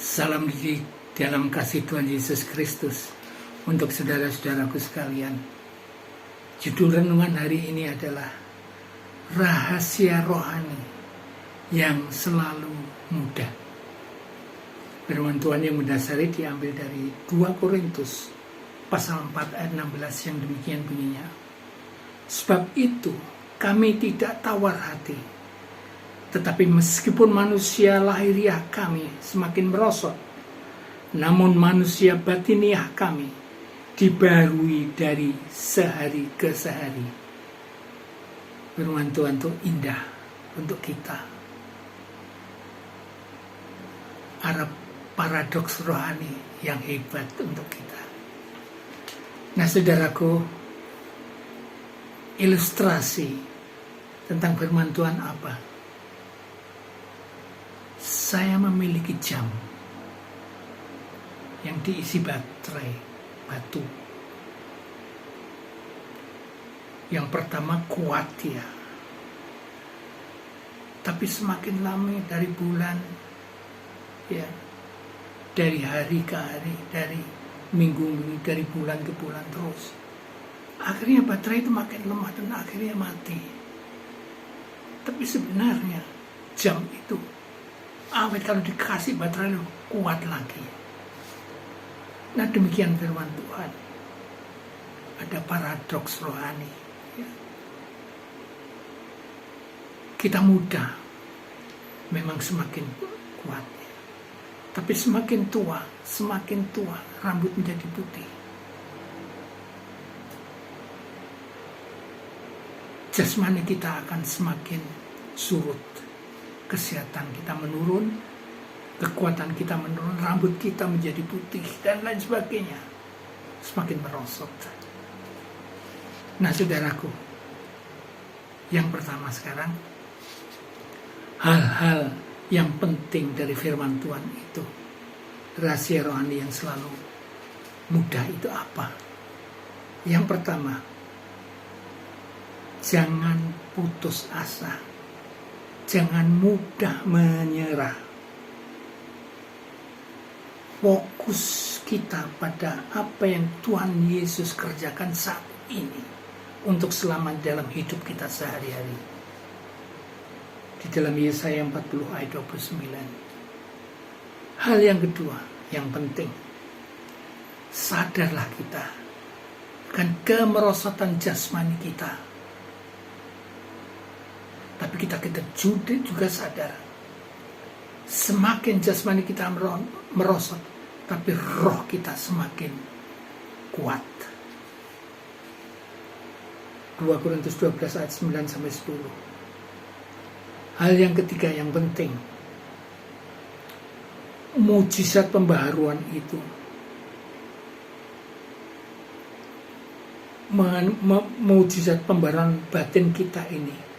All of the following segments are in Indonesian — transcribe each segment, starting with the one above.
Salam di dalam kasih Tuhan Yesus Kristus untuk saudara-saudaraku sekalian. Judul renungan hari ini adalah rahasia rohani yang selalu muda. Firman Tuhan yang mendasari diambil dari 2 Korintus pasal 4 ayat 16 yang demikian bunyinya. Sebab itu kami tidak tawar hati, tetapi meskipun manusia lahiriah kami semakin merosot, namun manusia batiniah kami dibarui dari sehari ke sehari. Firman Tuhan itu indah untuk kita. Ada paradoks rohani yang hebat untuk kita. Nah, saudaraku, ilustrasi tentang firman Tuhan apa? Saya memiliki jam yang diisi baterai batu. Yang pertama kuat ya, tapi semakin lama dari bulan ya, dari hari ke hari, dari minggu dari bulan ke bulan terus, akhirnya baterai itu makin lemah dan akhirnya mati. Tapi sebenarnya jam itu awet kalau dikasih baterai kuat lagi. Nah, demikian firman Tuhan. Ada paradoks rohani. Ya. Kita muda memang semakin kuat. Ya. Tapi semakin tua rambut menjadi putih. Jasmani kita akan semakin surut. Kesehatan kita menurun, kekuatan kita menurun, rambut kita menjadi putih, dan lain sebagainya. Semakin merosot. Nah, saudaraku, yang pertama sekarang, hal-hal yang penting dari firman Tuhan itu, rahasia rohani yang selalu mudah itu apa? Yang pertama, jangan putus asa. Jangan mudah menyerah. Fokus kita pada apa yang Tuhan Yesus kerjakan saat ini untuk selamat dalam hidup kita sehari-hari. Di dalam Yesaya 40 ayat 29. Hal yang kedua, yang penting, sadarlah kita akan kemerosotan jasmani kita. Tapi kita juga sadar, semakin jasmani kita merosot, tapi roh kita semakin kuat. 2 Korintus 12 ayat 9-10. Hal yang ketiga yang penting, mujizat pembaharuan itu mujizat pembaharuan batin kita ini.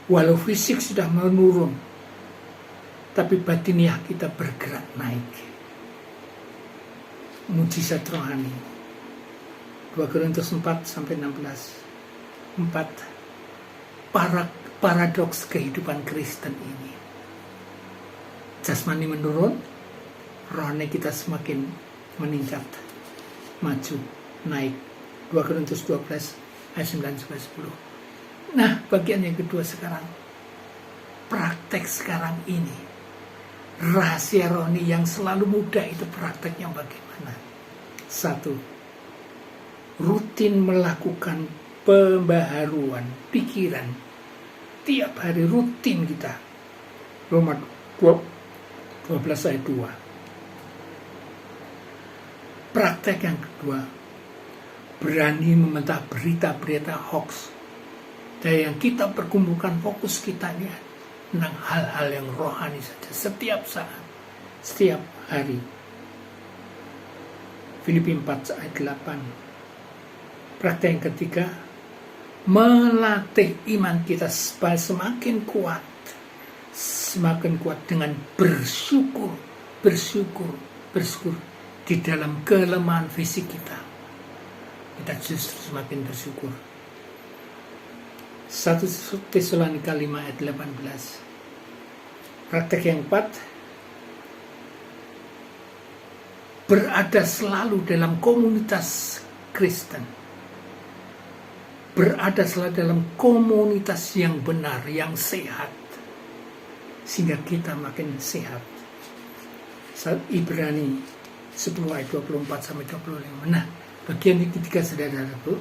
Walau fisik sudah menurun, tapi batiniah kita bergerak naik. Mujizat rohani. 2 Korintus 4-16. 4. Paradoks kehidupan Kristen ini. Jasmani menurun, rohani kita semakin meningkat, maju, naik. 2 Korintus 12 ayat 9-10. Nah, bagian yang kedua sekarang, praktek sekarang ini, rahasia rohani yang selalu mudah itu prakteknya bagaimana? 1. Rutin melakukan pembaharuan pikiran. Tiap hari rutin kita. Roma 12 ayat 2. Praktek yang kedua, berani membantah berita-berita hoax. Dan yang kita perkumpulkan fokus kita ini tentang hal-hal yang rohani saja, setiap saat, setiap hari. Filipi 4 ayat 8. Praktek yang ketiga, melatih iman kita supaya semakin kuat dengan bersyukur di dalam kelemahan fisik kita. Kita justru semakin bersyukur. 1 Tesalonika 5 ayat 18. Praktek yang 4, berada selalu dalam komunitas Kristen, berada selalu dalam komunitas yang benar, yang sehat, sehingga kita makin sehat. Ibrani 10 ayat 24-25. Nah, bagian ketiga, saudara-saudaraku,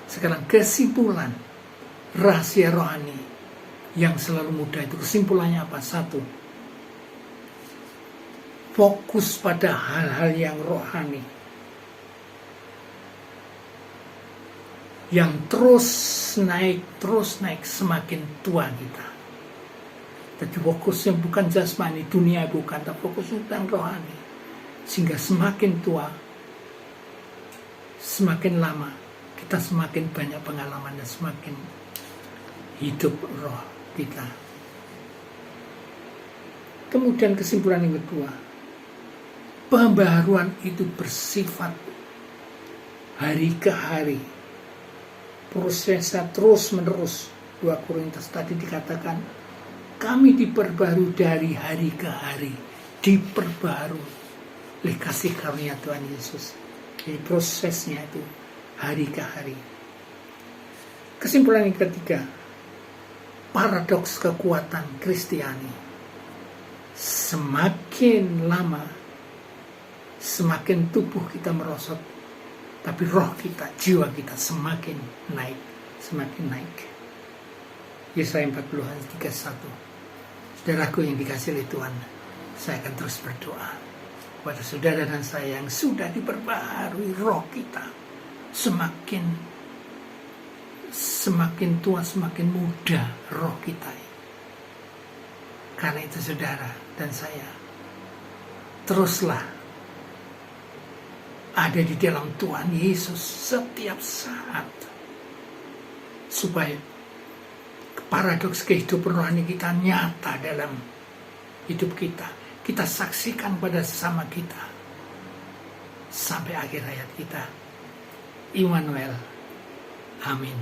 sekarang kesimpulan rahasia rohani yang selalu mudah itu, kesimpulannya apa? Satu, fokus pada hal-hal yang rohani, yang terus naik semakin tua kita. Jadi fokusnya bukan jasmani, dunia bukan, tapi fokusnya tentang rohani. Sehingga semakin tua, semakin lama, kita semakin banyak pengalaman dan semakin hidup roh kita. Kemudian kesimpulan yang kedua, pembaharuan itu bersifat hari ke hari, prosesnya terus menerus. 2 Korintus tadi dikatakan, kami diperbarui dari hari ke hari, diperbarui oleh kasih karunia Tuhan Yesus. Jadi prosesnya itu hari ke hari. Kesimpulan yang ketiga, paradoks kekuatan Kristiani. Semakin lama, semakin tubuh kita merosot, tapi roh kita, jiwa kita semakin naik, semakin naik. Yesaya 40 ayat 31. Saudaraku yang dikasih oleh Tuhan, saya akan terus berdoa kepada saudara dan saya yang sudah diperbaharui roh kita, semakin tua, semakin muda roh kita. Karena itu saudara dan saya, teruslah ada di dalam Tuhan Yesus setiap saat, supaya paradoks kehidupan rohani kita nyata dalam hidup kita. Kita saksikan pada sesama kita sampai akhir hayat kita. Immanuel. Amin.